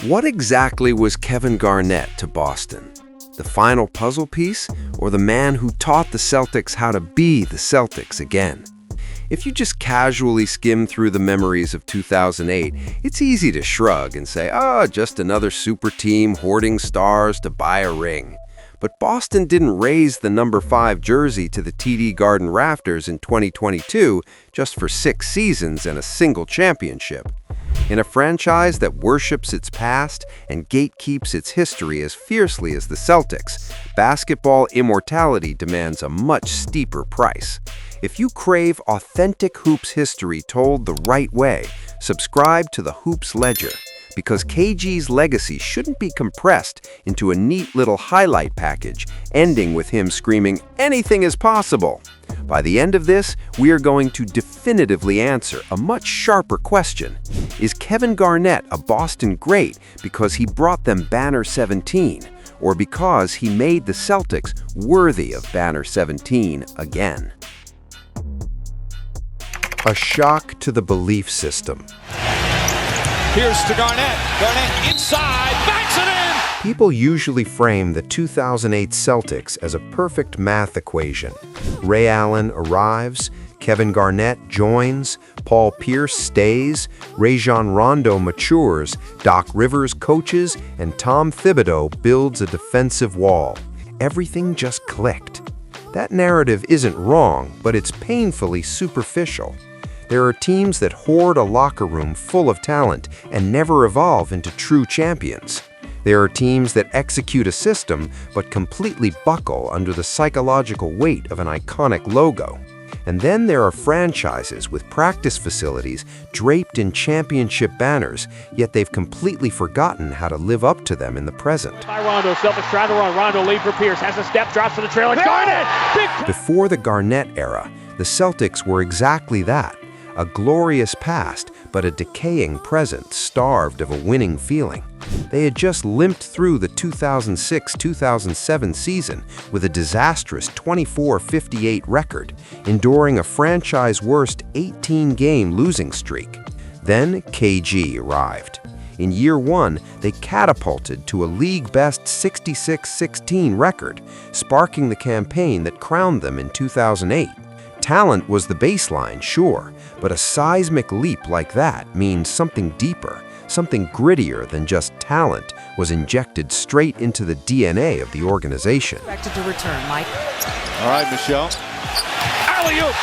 What exactly was Kevin Garnett to Boston? The final puzzle piece, or the man who taught the Celtics how to be the Celtics again? If you just casually skim through the memories of 2008, it's easy to shrug and say, just another super team hoarding stars to buy a ring. But Boston didn't raise the number 5 jersey to the TD Garden rafters in 2022 just for 6 seasons and a single championship. In a franchise that worships its past and gatekeeps its history as fiercely as the Celtics, basketball immortality demands a much steeper price. If you crave authentic Hoops history told the right way, subscribe to the Hoops Ledger, because KG's legacy shouldn't be compressed into a neat little highlight package, ending with him screaming, "Anything is possible!" By the end of this, we are going to definitively answer a much sharper question. Is Kevin Garnett a Boston great because he brought them Banner 17, or because he made the Celtics worthy of Banner 17 again? A shock to the belief system. Here's to Garnett. Garnett inside, backs it in! People usually frame the 2008 Celtics as a perfect math equation. Ray Allen arrives, Kevin Garnett joins, Paul Pierce stays, Rajon Rondo matures, Doc Rivers coaches, and Tom Thibodeau builds a defensive wall. Everything just clicked. That narrative isn't wrong, but it's painfully superficial. There are teams that hoard a locker room full of talent and never evolve into true champions. There are teams that execute a system but completely buckle under the psychological weight of an iconic logo. And then there are franchises with practice facilities draped in championship banners, yet they've completely forgotten how to live up to them in the present. By Rondo, self-straddle run. Rondo lead for Pierce, has a step, drops to the trail, and Garnett! Before the Garnett era, the Celtics were exactly that. A glorious past, but a decaying present starved of a winning feeling. They had just limped through the 2006-2007 season with a disastrous 24-58 record, enduring a franchise-worst 18-game losing streak. Then KG arrived. In year 1, they catapulted to a league-best 66-16 record, sparking the campaign that crowned them in 2008. Talent was the baseline, sure, but a seismic leap like that means something deeper, something grittier than just talent was injected straight into the DNA of the organization. Expected to return, Mike. All right, Michelle. Alley-oop!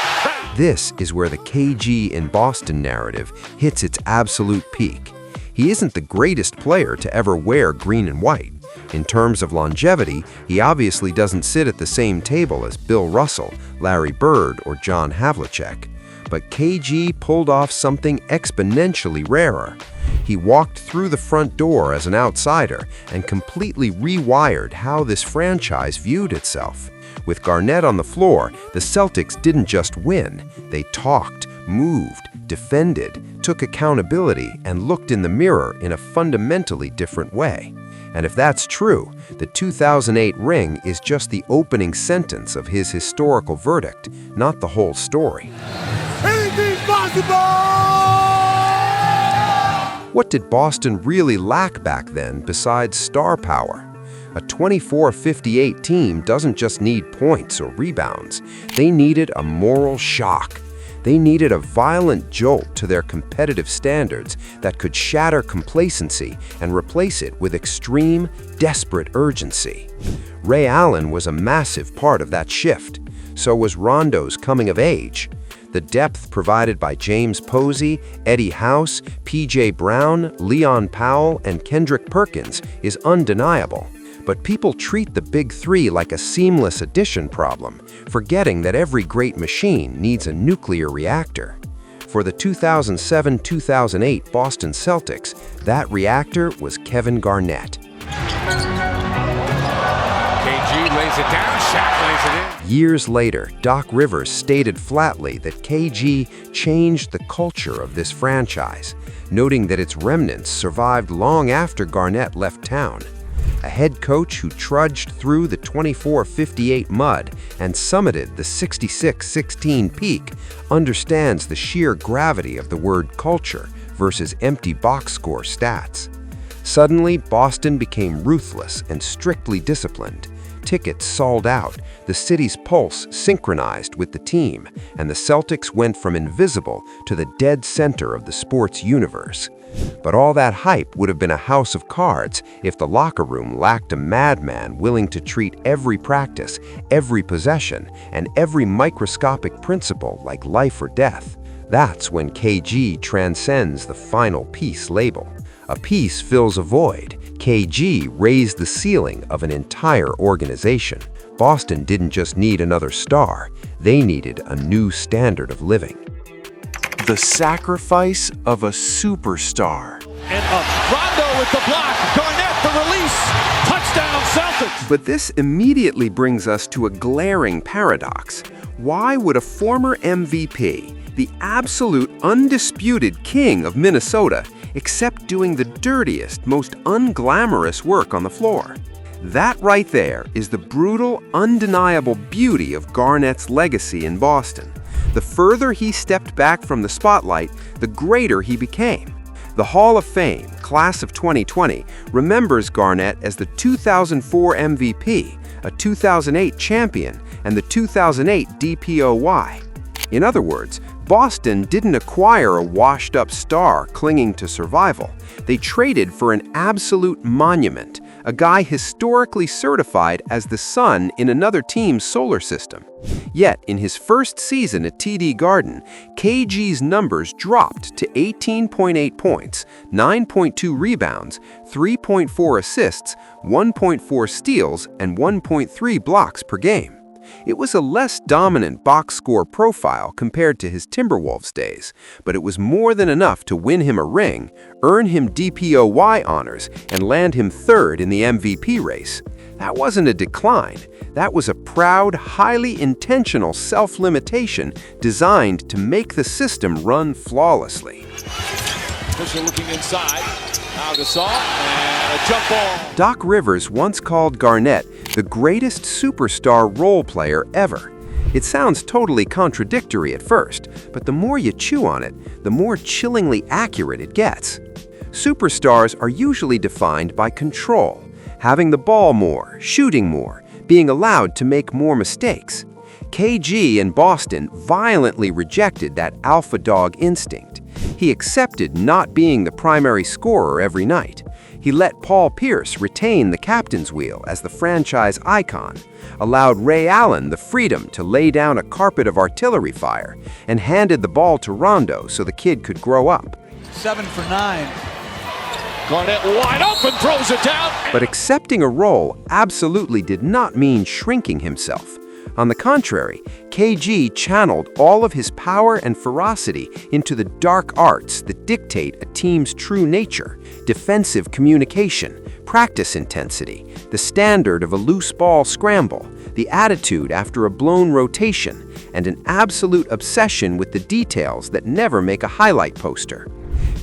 This is where the KG in Boston narrative hits its absolute peak. He isn't the greatest player to ever wear green and white. In terms of longevity, he obviously doesn't sit at the same table as Bill Russell, Larry Bird, or John Havlicek. But KG pulled off something exponentially rarer. He walked through the front door as an outsider and completely rewired how this franchise viewed itself. With Garnett on the floor, the Celtics didn't just win. They talked, moved, defended, took accountability, and looked in the mirror in a fundamentally different way. And if that's true, the 2008 ring is just the opening sentence of his historical verdict, not the whole story. Anything's possible! What did Boston really lack back then besides star power? A 24-58 team doesn't just need points or rebounds. They needed a moral shock. They needed a violent jolt to their competitive standards that could shatter complacency and replace it with extreme, desperate urgency. Ray Allen was a massive part of that shift. So was Rondo's coming of age. The depth provided by James Posey, Eddie House, P.J. Brown, Leon Powell, and Kendrick Perkins is undeniable. But people treat the Big Three like a seamless addition problem, forgetting that every great machine needs a nuclear reactor. For the 2007-2008 Boston Celtics, that reactor was Kevin Garnett. KG lays it down, Shaq lays it in. Years later, Doc Rivers stated flatly that KG changed the culture of this franchise, noting that its remnants survived long after Garnett left town. A head coach who trudged through the 24-58 mud and summited the 66-16 peak understands the sheer gravity of the word culture versus empty box score stats. Suddenly, Boston became ruthless and strictly disciplined. Tickets sold out, the city's pulse synchronized with the team, and the Celtics went from invisible to the dead center of the sports universe. But all that hype would have been a house of cards if the locker room lacked a madman willing to treat every practice, every possession, and every microscopic principle like life or death. That's when KG transcends the final piece label. A piece fills a void. KG raised the ceiling of an entire organization. Boston didn't just need another star, they needed a new standard of living. The sacrifice of a superstar. And up. Rondo with the block. Garnett the release. Touchdown Celtics. But this immediately brings us to a glaring paradox. Why would a former MVP, the absolute undisputed king of Minnesota, accept doing the dirtiest, most unglamorous work on the floor? That right there is the brutal, undeniable beauty of Garnett's legacy in Boston. The further he stepped back from the spotlight, the greater he became. The Hall of Fame, class of 2020, remembers Garnett as the 2004 MVP, a 2008 champion, and the 2008 DPOY. In other words, Boston didn't acquire a washed-up star clinging to survival. They traded for an absolute monument, a guy historically certified as the sun in another team's solar system. Yet, in his first season at TD Garden, KG's numbers dropped to 18.8 points, 9.2 rebounds, 3.4 assists, 1.4 steals, and 1.3 blocks per game. It was a less dominant box score profile compared to his Timberwolves days, but it was more than enough to win him a ring, earn him DPOY honors, and land him third in the MVP race. That wasn't a decline. That was a proud, highly intentional self-limitation designed to make the system run flawlessly. Fisher looking inside. Now Gasol and a jump ball. Doc Rivers once called Garnett the greatest superstar role player ever. It sounds totally contradictory at first, but the more you chew on it, the more chillingly accurate it gets. Superstars are usually defined by control, having the ball more, shooting more, being allowed to make more mistakes. KG in Boston violently rejected that alpha dog instinct. He accepted not being the primary scorer every night. He let Paul Pierce retain the captain's wheel as the franchise icon, allowed Ray Allen the freedom to lay down a carpet of artillery fire, and handed the ball to Rondo so the kid could grow up. 7 for 9. Garnett wide open, throws it down. But accepting a role absolutely did not mean shrinking himself. On the contrary, KG channeled all of his power and ferocity into the dark arts that dictate a team's true nature: defensive communication, practice intensity, the standard of a loose ball scramble, the attitude after a blown rotation, and an absolute obsession with the details that never make a highlight poster.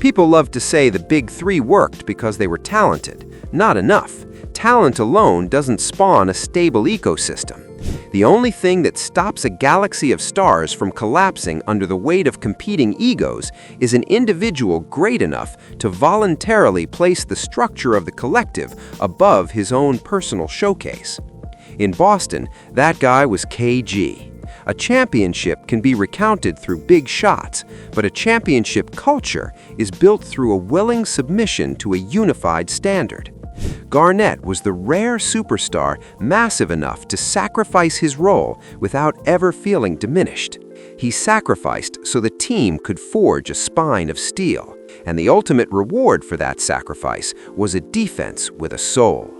People love to say the big three worked because they were talented. Not enough. Talent alone doesn't spawn a stable ecosystem. The only thing that stops a galaxy of stars from collapsing under the weight of competing egos is an individual great enough to voluntarily place the structure of the collective above his own personal showcase. In Boston, that guy was KG. A championship can be recounted through big shots, but a championship culture is built through a willing submission to a unified standard. Garnett was the rare superstar massive enough to sacrifice his role without ever feeling diminished. He sacrificed so the team could forge a spine of steel, and the ultimate reward for that sacrifice was a defense with a soul.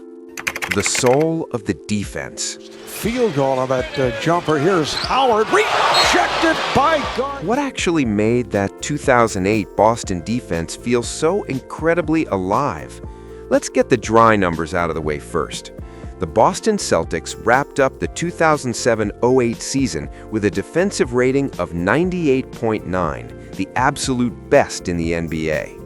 The soul of the defense. Field goal on that jumper. Here's Howard, rejected by Garnett. What actually made that 2008 Boston defense feel so incredibly alive? Let's get the dry numbers out of the way first. The Boston Celtics wrapped up the 2007-08 season with a defensive rating of 98.9, the absolute best in the NBA.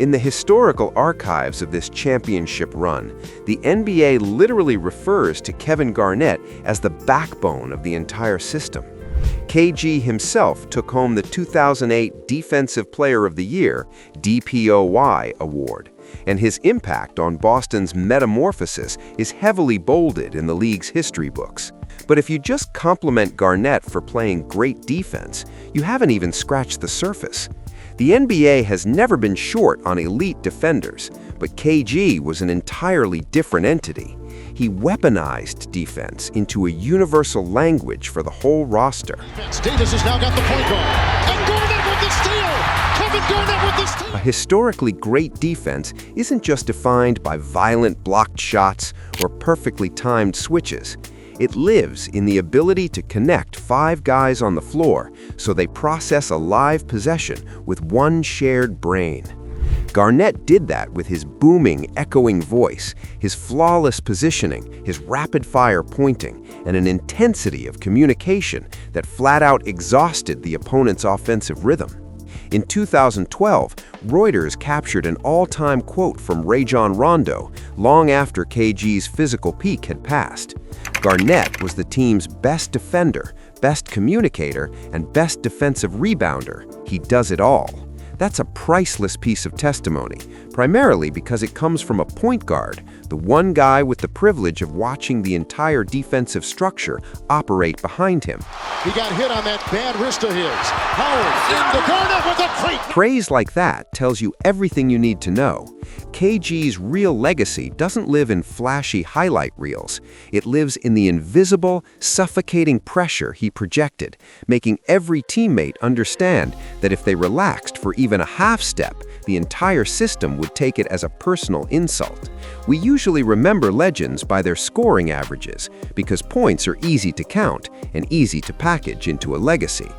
In the historical archives of this championship run, the NBA literally refers to Kevin Garnett as the backbone of the entire system. KG himself took home the 2008 Defensive Player of the Year, DPOY, award. and his impact on Boston's metamorphosis is heavily bolded in the league's history books. But if you just compliment Garnett for playing great defense, you haven't even scratched the surface. The NBA has never been short on elite defenders, but KG was an entirely different entity. He weaponized defense into a universal language for the whole roster. Davis has now got the point guard. And Garnett with the steal! Kevin Garnett with the steal! A historically great defense isn't just defined by violent blocked shots or perfectly timed switches. It lives in the ability to connect 5 guys on the floor so they process a live possession with one shared brain. Garnett did that with his booming, echoing voice, his flawless positioning, his rapid-fire pointing, and an intensity of communication that flat-out exhausted the opponent's offensive rhythm. In 2012, Reuters captured an all-time quote from Rajon Rondo long after KG's physical peak had passed. Garnett was the team's best defender, best communicator, and best defensive rebounder. He does it all. That's a priceless piece of testimony, primarily because it comes from a point guard, the one guy with the privilege of watching the entire defensive structure operate behind him. He got hit on that bad wrist of his. Howard into Garnett with a freak. Praise like that tells you everything you need to know. KG's real legacy doesn't live in flashy highlight reels. It lives in the invisible, suffocating pressure he projected, making every teammate understand that if they relaxed for even a half step, the entire system would take it as a personal insult. We usually remember legends by their scoring averages because points are easy to count and easy to package into a legacy.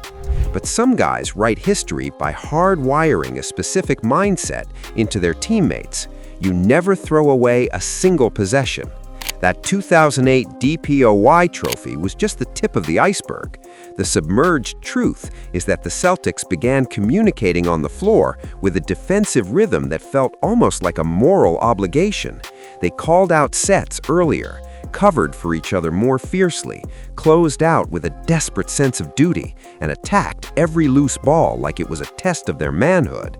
But some guys write history by hardwiring a specific mindset into their teammates. You never throw away a single possession. That 2008 DPOY trophy was just the tip of the iceberg. The submerged truth is that the Celtics began communicating on the floor with a defensive rhythm that felt almost like a moral obligation. They called out sets earlier, covered for each other more fiercely, closed out with a desperate sense of duty, and attacked every loose ball like it was a test of their manhood.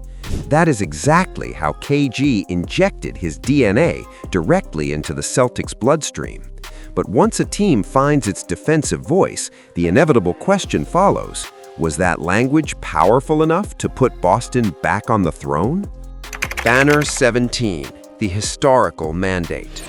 That is exactly how KG injected his DNA directly into the Celtics' bloodstream. But once a team finds its defensive voice, the inevitable question follows: was that language powerful enough to put Boston back on the throne? Banner 17, the historical mandate.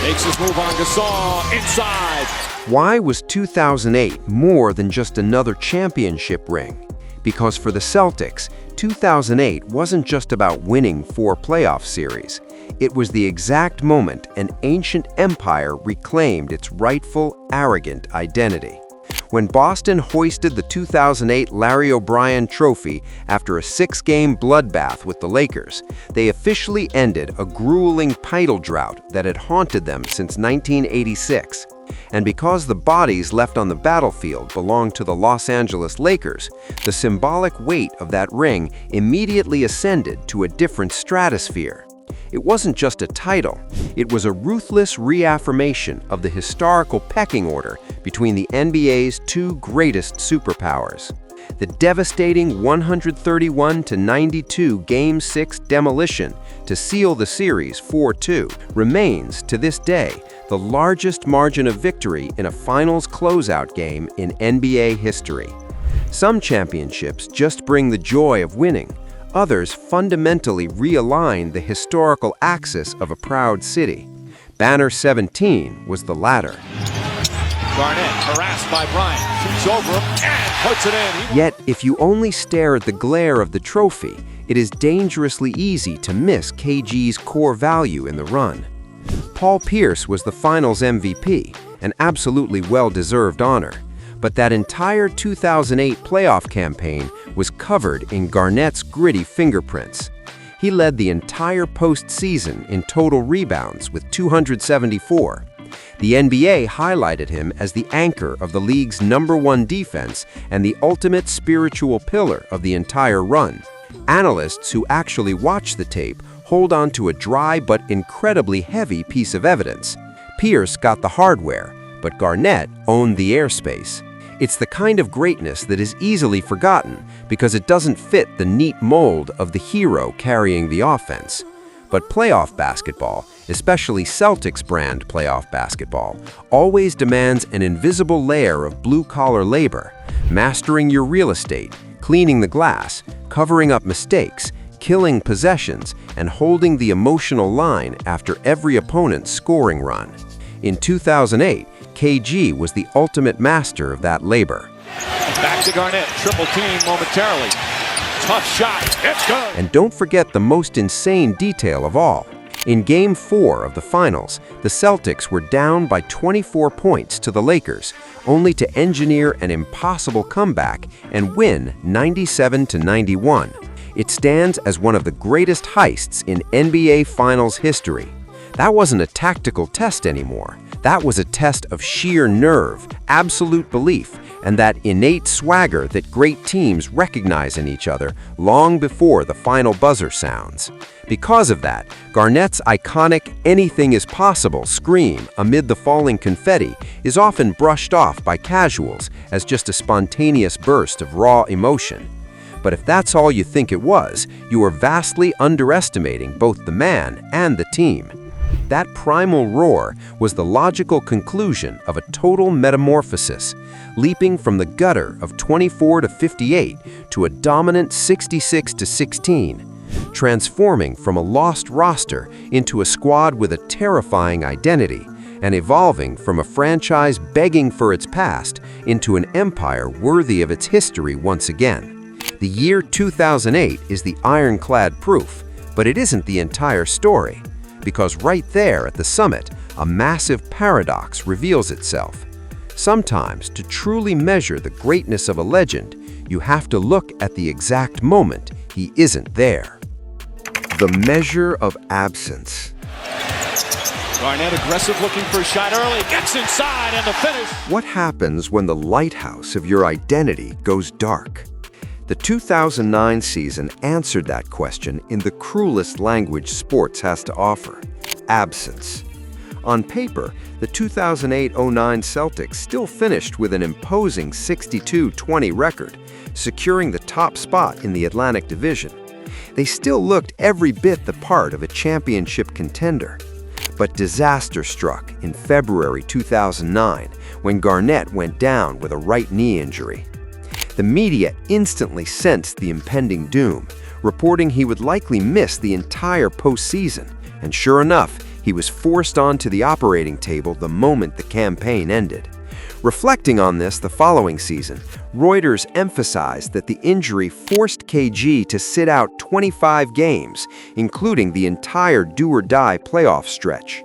Makes his move on Gasol inside. Why was 2008 more than just another championship ring? Because for the Celtics, 2008 wasn't just about winning 4 playoff series. It was the exact moment an ancient empire reclaimed its rightful, arrogant identity. When Boston hoisted the 2008 Larry O'Brien Trophy after a 6-game bloodbath with the Lakers, they officially ended a grueling title drought that had haunted them since 1986. And because the bodies left on the battlefield belonged to the Los Angeles Lakers, the symbolic weight of that ring immediately ascended to a different stratosphere. It wasn't just a title, it was a ruthless reaffirmation of the historical pecking order between the NBA's 2 greatest superpowers. The devastating 131-92 Game 6 demolition to seal the series 4-2 remains, to this day, the largest margin of victory in a finals closeout game in NBA history. Some championships just bring the joy of winning. Others fundamentally realign the historical axis of a proud city. Banner 17 was the latter. Garnett harassed by Bryant. Shoots over him and puts it in. Yet, if you only stare at the glare of the trophy, it is dangerously easy to miss KG's core value in the run. Paul Pierce was the finals MVP, an absolutely well-deserved honor. But that entire 2008 playoff campaign was covered in Garnett's gritty fingerprints. He led the entire postseason in total rebounds with 274. The NBA highlighted him as the anchor of the league's #1 defense and the ultimate spiritual pillar of the entire run. Analysts who actually watch the tape hold on to a dry but incredibly heavy piece of evidence. Pierce got the hardware, but Garnett owned the airspace. It's the kind of greatness that is easily forgotten because it doesn't fit the neat mold of the hero carrying the offense. But playoff basketball, especially Celtics brand playoff basketball, always demands an invisible layer of blue-collar labor, mastering your real estate, cleaning the glass, covering up mistakes, killing possessions, and holding the emotional line after every opponent's scoring run. In 2008, KG was the ultimate master of that labor. Back to Garnett, triple team momentarily. Tough shot, it's good. And don't forget the most insane detail of all. In Game 4 of the finals, the Celtics were down by 24 points to the Lakers, only to engineer an impossible comeback and win 97-91. It stands as one of the greatest heists in NBA Finals history. That wasn't a tactical test anymore. That was a test of sheer nerve, absolute belief, and that innate swagger that great teams recognize in each other long before the final buzzer sounds. Because of that, Garnett's iconic "anything is possible" scream amid the falling confetti is often brushed off by casuals as just a spontaneous burst of raw emotion. But if that's all you think it was, you are vastly underestimating both the man and the team. That primal roar was the logical conclusion of a total metamorphosis, leaping from the gutter of 24-58 to a dominant 66-16, transforming from a lost roster into a squad with a terrifying identity, and evolving from a franchise begging for its past into an empire worthy of its history once again. The year 2008 is the ironclad proof, but it isn't the entire story. Because right there at the summit, a massive paradox reveals itself. Sometimes, to truly measure the greatness of a legend, you have to look at the exact moment he isn't there. The measure of absence. Garnett aggressive, looking for a shot early, gets inside, and the finish. What happens when the lighthouse of your identity goes dark? The 2009 season answered that question in the cruelest language sports has to offer: absence. On paper, the 2008-09 Celtics still finished with an imposing 62-20 record, securing the top spot in the Atlantic Division. They still looked every bit the part of a championship contender. But disaster struck in February 2009 when Garnett went down with a right knee injury. The media instantly sensed the impending doom, reporting he would likely miss the entire postseason, and sure enough, he was forced onto the operating table the moment the campaign ended. Reflecting on this the following season, Reuters emphasized that the injury forced KG to sit out 25 games, including the entire do-or-die playoff stretch.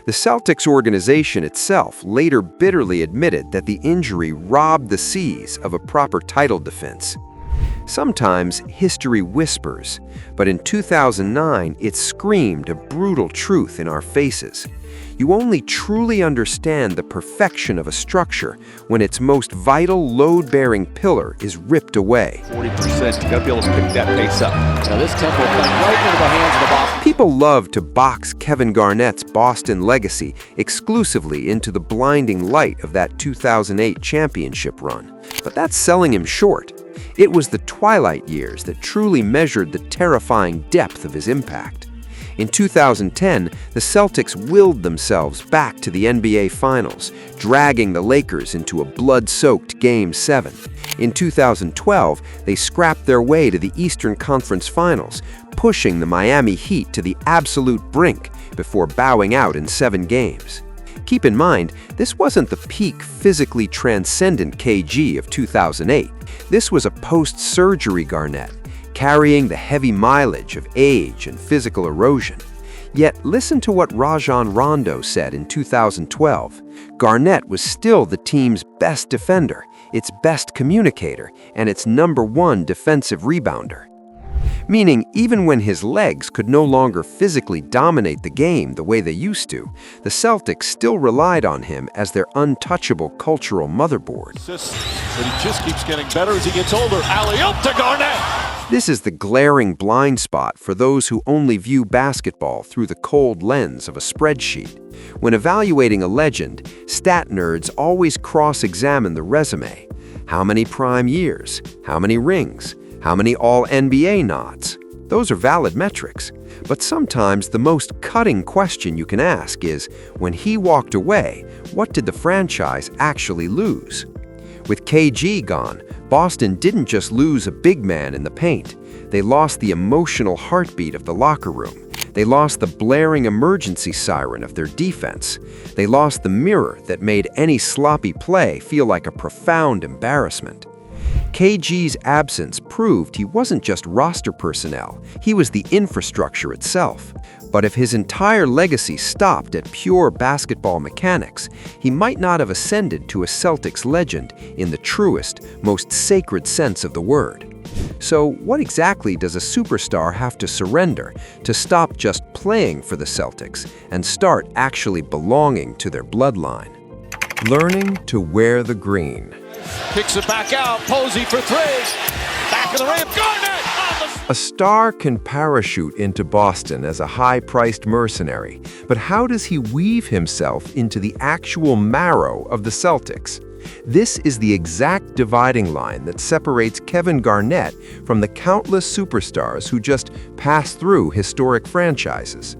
The Celtics organization itself later bitterly admitted that the injury robbed the C's of a proper title defense. Sometimes history whispers, but in 2009 it screamed a brutal truth in our faces. You only truly understand the perfection of a structure when its most vital load-bearing pillar is ripped away. 40%, you gotta be able to pick that pace up. Now this tempo playing right into the hands of the Boston. People love to box Kevin Garnett's Boston legacy exclusively into the blinding light of that 2008 championship run, but that's selling him short. It was the twilight years that truly measured the terrifying depth of his impact. In 2010, the Celtics willed themselves back to the NBA Finals, dragging the Lakers into a blood-soaked Game 7. In 2012, they scrapped their way to the Eastern Conference Finals, pushing the Miami Heat to the absolute brink before bowing out in 7 games. Keep in mind, this wasn't the peak physically transcendent KG of 2008. This was a post-surgery Garnett, carrying the heavy mileage of age and physical erosion. Yet listen to what Rajon Rondo said in 2012. Garnett was still the team's best defender, its best communicator, and its #1 defensive rebounder. Meaning, even when his legs could no longer physically dominate the game the way they used to, the Celtics still relied on him as their untouchable cultural motherboard. But he just keeps getting better as he gets older. Alley-oop to Garnett. This is the glaring blind spot for those who only view basketball through the cold lens of a spreadsheet. When evaluating a legend, stat nerds always cross-examine the resume. How many prime years? How many rings? How many All-NBA nods? Those are valid metrics. But sometimes the most cutting question you can ask is, when he walked away, what did the franchise actually lose? With KG gone, Boston didn't just lose a big man in the paint. They lost the emotional heartbeat of the locker room. They lost the blaring emergency siren of their defense. They lost the mirror that made any sloppy play feel like a profound embarrassment. KG's absence proved he wasn't just roster personnel, he was the infrastructure itself. But if his entire legacy stopped at pure basketball mechanics, he might not have ascended to a Celtics legend in the truest, most sacred sense of the word. So what exactly does a superstar have to surrender to stop just playing for the Celtics and start actually belonging to their bloodline? Learning to wear the green. Kicks it back out. Posey for three. Back of the rim. Garnett on the... A star can parachute into Boston as a high-priced mercenary, but how does he weave himself into the actual marrow of the Celtics? This is the exact dividing line that separates Kevin Garnett from the countless superstars who just pass through historic franchises.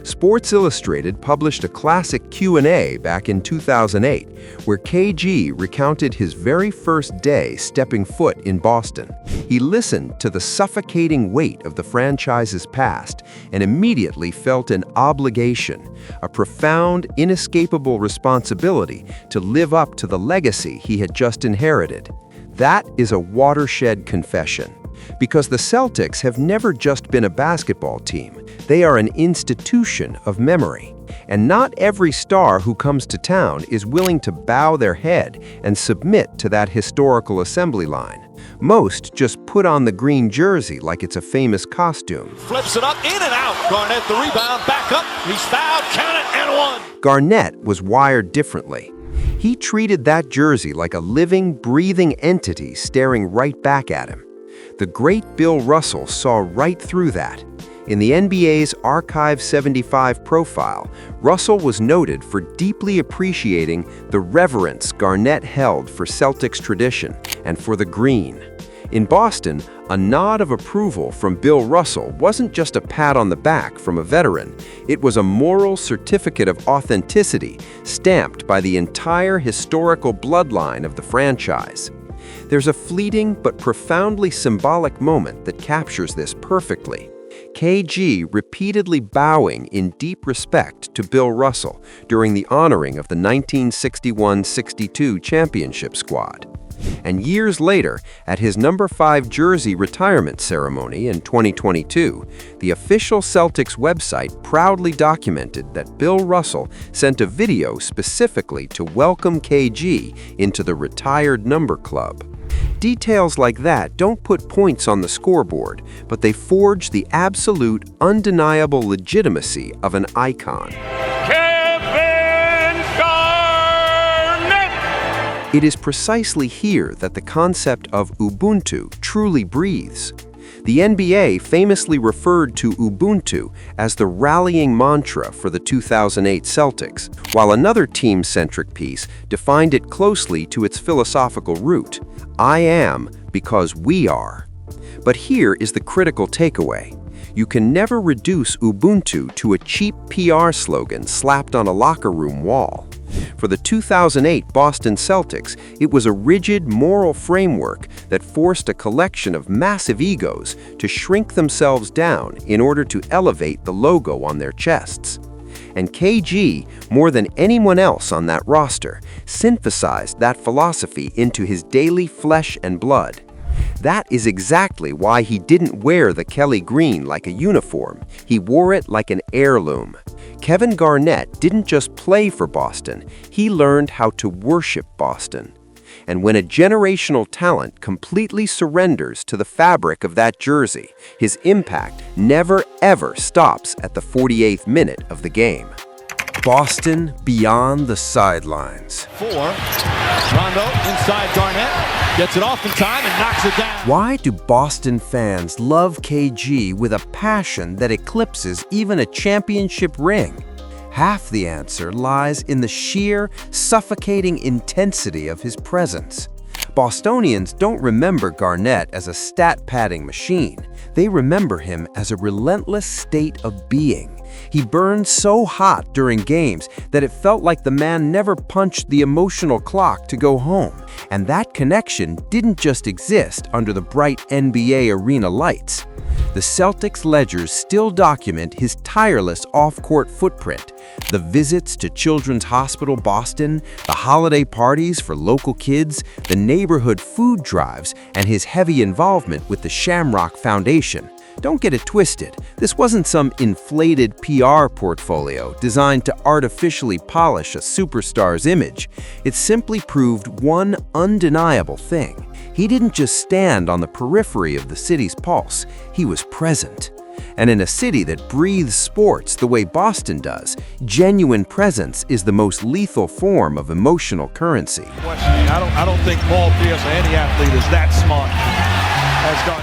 Sports Illustrated published a classic Q&A back in 2008, where KG recounted his very first day stepping foot in Boston. He listened to the suffocating weight of the franchise's past and immediately felt an obligation, a profound, inescapable responsibility to live up to the legacy he had just inherited. That is a watershed confession. Because the Celtics have never just been a basketball team. They are an institution of memory. And not every star who comes to town is willing to bow their head and submit to that historical assembly line. Most just put on the green jersey like it's a famous costume. Flips it up, in and out. Garnett the rebound, back up. He's fouled, count it, and one. Garnett was wired differently. He treated that jersey like a living, breathing entity staring right back at him. The great Bill Russell saw right through that. In the NBA's Archive 75 profile, Russell was noted for deeply appreciating the reverence Garnett held for Celtics tradition and for the green. In Boston, a nod of approval from Bill Russell wasn't just a pat on the back from a veteran. It was a moral certificate of authenticity stamped by the entire historical bloodline of the franchise. There's a fleeting but profoundly symbolic moment that captures this perfectly. KG repeatedly bowing in deep respect to Bill Russell during the honoring of the 1961-62 championship squad. And years later, at his number 5 jersey retirement ceremony in 2022, the official Celtics website proudly documented that Bill Russell sent a video specifically to welcome KG into the retired number club. Details like that don't put points on the scoreboard, but they forge the absolute, undeniable legitimacy of an icon. Kevin Garnett! It is precisely here that the concept of Ubuntu truly breathes. The NBA famously referred to Ubuntu as the rallying mantra for the 2008 Celtics, while another team-centric piece defined it closely to its philosophical root: I am because we are. But here is the critical takeaway. You can never reduce Ubuntu to a cheap PR slogan slapped on a locker room wall. For the 2008 Boston Celtics, it was a rigid moral framework that forced a collection of massive egos to shrink themselves down in order to elevate the logo on their chests. And KG, more than anyone else on that roster, synthesized that philosophy into his daily flesh and blood. That is exactly why he didn't wear the Kelly green like a uniform. He wore it like an heirloom. Kevin Garnett didn't just play for Boston, he learned how to worship Boston. And when a generational talent completely surrenders to the fabric of that jersey, his impact never ever stops at the 48th minute of the game. Boston beyond the sidelines. 4. Rondo inside Garnett. Gets it off in time and knocks it down. Why do Boston fans love KG with a passion that eclipses even a championship ring? Half the answer lies in the sheer, suffocating intensity of his presence. Bostonians don't remember Garnett as a stat-padding machine. They remember him as a relentless state of being. He burned so hot during games that it felt like the man never punched the emotional clock to go home. And that connection didn't just exist under the bright NBA arena lights. The Celtics' ledgers still document his tireless off-court footprint, the visits to Children's Hospital Boston, the holiday parties for local kids, the neighborhood food drives, and his heavy involvement with the Shamrock Foundation. Don't get it twisted, this wasn't some inflated PR portfolio designed to artificially polish a superstar's image. It simply proved one undeniable thing. He didn't just stand on the periphery of the city's pulse, he was present. And in a city that breathes sports the way Boston does, genuine presence is the most lethal form of emotional currency. I don't think Paul Pierce or any athlete is that smart.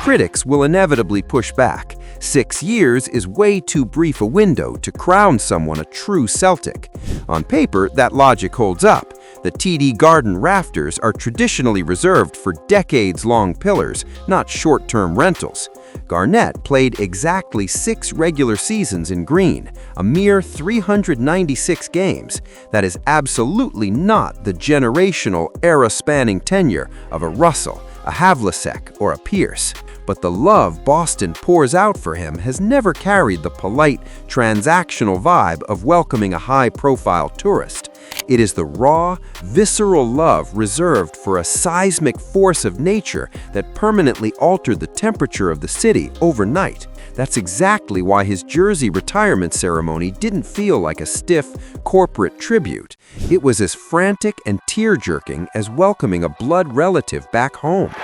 Critics will inevitably push back. 6 years is way too brief a window to crown someone a true Celtic. On paper, that logic holds up. The TD Garden rafters are traditionally reserved for decades-long pillars, not short-term rentals. Garnett played exactly 6 regular seasons in green, a mere 396 games. That is absolutely not the generational, era-spanning tenure of a Russell, a Havlicek, or a Pierce. But the love Boston pours out for him has never carried the polite, transactional vibe of welcoming a high-profile tourist. It is the raw, visceral love reserved for a seismic force of nature that permanently altered the temperature of the city overnight. That's exactly why his jersey retirement ceremony didn't feel like a stiff, corporate tribute. It was as frantic and tear-jerking as welcoming a blood relative back home.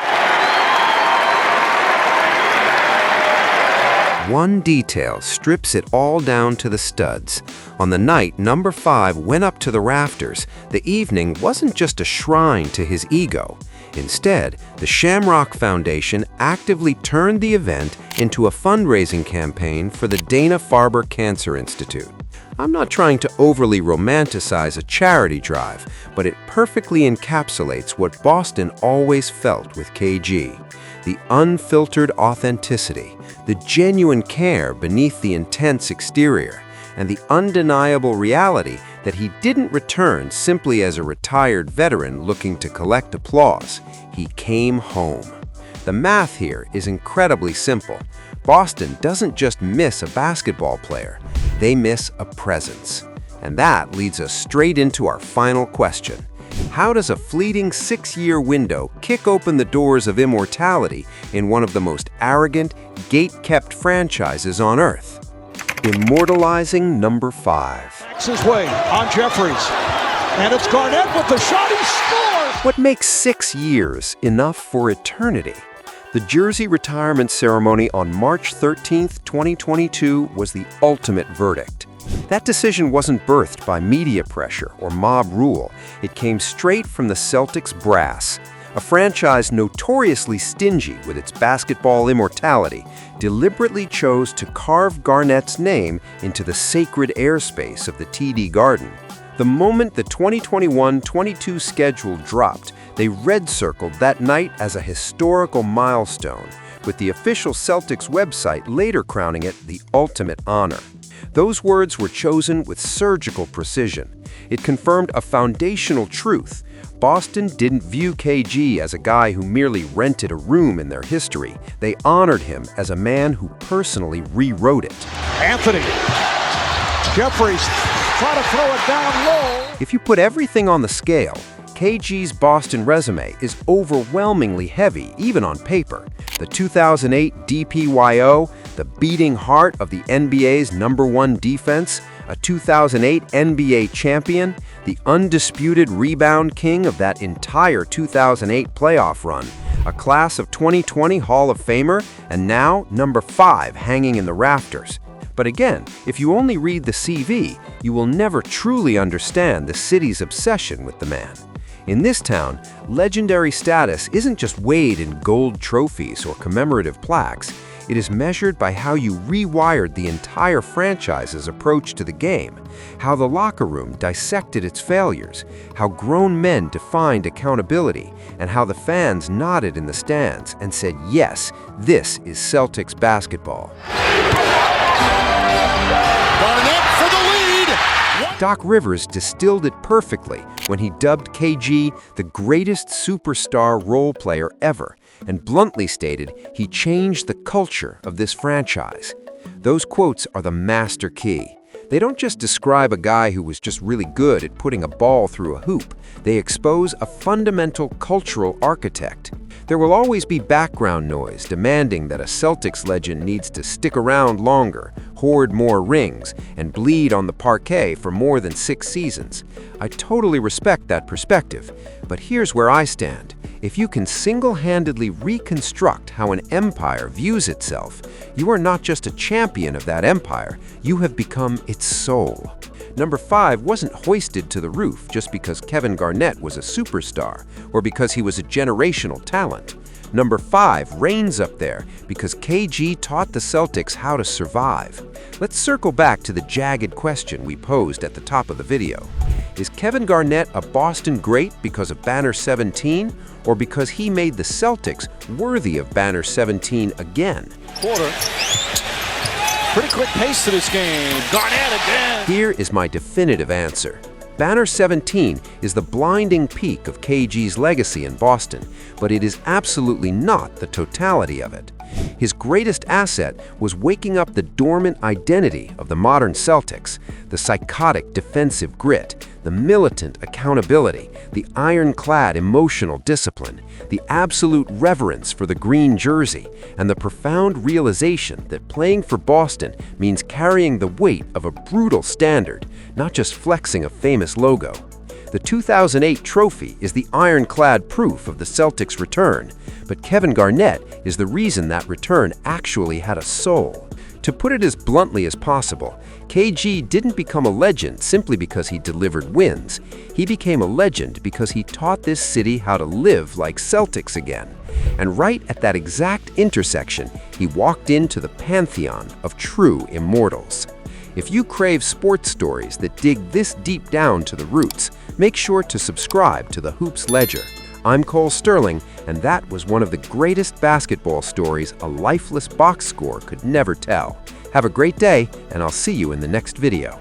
One detail strips it all down to the studs. On the night number 5 went up to the rafters, the evening wasn't just a shrine to his ego. Instead, the Shamrock Foundation actively turned the event into a fundraising campaign for the Dana-Farber Cancer Institute. I'm not trying to overly romanticize a charity drive, but it perfectly encapsulates what Boston always felt with KG. The unfiltered authenticity, the genuine care beneath the intense exterior, and the undeniable reality that he didn't return simply as a retired veteran looking to collect applause. He came home. The math here is incredibly simple. Boston doesn't just miss a basketball player, they miss a presence. And that leads us straight into our final question. How does a fleeting 6-year window kick open the doors of immortality in one of the most arrogant, gate-kept franchises on Earth? Immortalizing number 5. His way on Jeffries. And it's Garnett with the shot. He scores! What makes 6 years enough for eternity? The jersey retirement ceremony on March 13, 2022 was the ultimate verdict. That decision wasn't birthed by media pressure or mob rule. It came straight from the Celtics brass. A franchise notoriously stingy with its basketball immortality deliberately chose to carve Garnett's name into the sacred airspace of the TD Garden. The moment the 2021-22 schedule dropped, they red-circled that night as a historical milestone, with the official Celtics website later crowning it the ultimate honor. Those words were chosen with surgical precision. It confirmed a foundational truth. Boston didn't view KG as a guy who merely rented a room in their history. They honored him as a man who personally rewrote it. Anthony. Jeffries trying to throw it down low. If you put everything on the scale, KG's Boston resume is overwhelmingly heavy, even on paper. The 2008 DPYO, the beating heart of the NBA's #1 defense, a 2008 NBA champion, the undisputed rebound king of that entire 2008 playoff run, a class of 2020 Hall of Famer, and now number 5 hanging in the rafters. But again, if you only read the CV, you will never truly understand the city's obsession with the man. In this town, legendary status isn't just weighed in gold trophies or commemorative plaques. It is measured by how you rewired the entire franchise's approach to the game, how the locker room dissected its failures, how grown men defined accountability, and how the fans nodded in the stands and said, yes, this is Celtics basketball. Garnett for the lead. Doc Rivers distilled it perfectly when he dubbed KG the greatest superstar role player ever, and bluntly stated he changed the culture of this franchise. Those quotes are the master key. They don't just describe a guy who was just really good at putting a ball through a hoop. They expose a fundamental cultural architect. There will always be background noise demanding that a Celtics legend needs to stick around longer, hoard more rings, and bleed on the parquet for more than 6 seasons. I totally respect that perspective, but here's where I stand. If you can single-handedly reconstruct how an empire views itself, you are not just a champion of that empire, you have become its soul. Number 5 wasn't hoisted to the roof just because Kevin Garnett was a superstar or because he was a generational talent. Number 5 reigns up there because KG taught the Celtics how to survive. Let's circle back to the jagged question we posed at the top of the video. Is Kevin Garnett a Boston great because of Banner 17 or because he made the Celtics worthy of Banner 17 again? Quarter. Pretty quick pace to this game. Garnett again. Here is my definitive answer. Banner 17 is the blinding peak of KG's legacy in Boston, but it is absolutely not the totality of it. His greatest asset was waking up the dormant identity of the modern Celtics, the psychotic defensive grit, the militant accountability, the ironclad emotional discipline, the absolute reverence for the green jersey, and the profound realization that playing for Boston means carrying the weight of a brutal standard, not just flexing a famous logo. The 2008 trophy is the ironclad proof of the Celtics' return, but Kevin Garnett is the reason that return actually had a soul. To put it as bluntly as possible, KG didn't become a legend simply because he delivered wins. He became a legend because he taught this city how to live like Celtics again. And right at that exact intersection, he walked into the pantheon of true immortals. If you crave sports stories that dig this deep down to the roots, make sure to subscribe to the Hoops Ledger. I'm Cole Sterling, and that was one of the greatest basketball stories a lifeless box score could never tell. Have a great day, and I'll see you in the next video.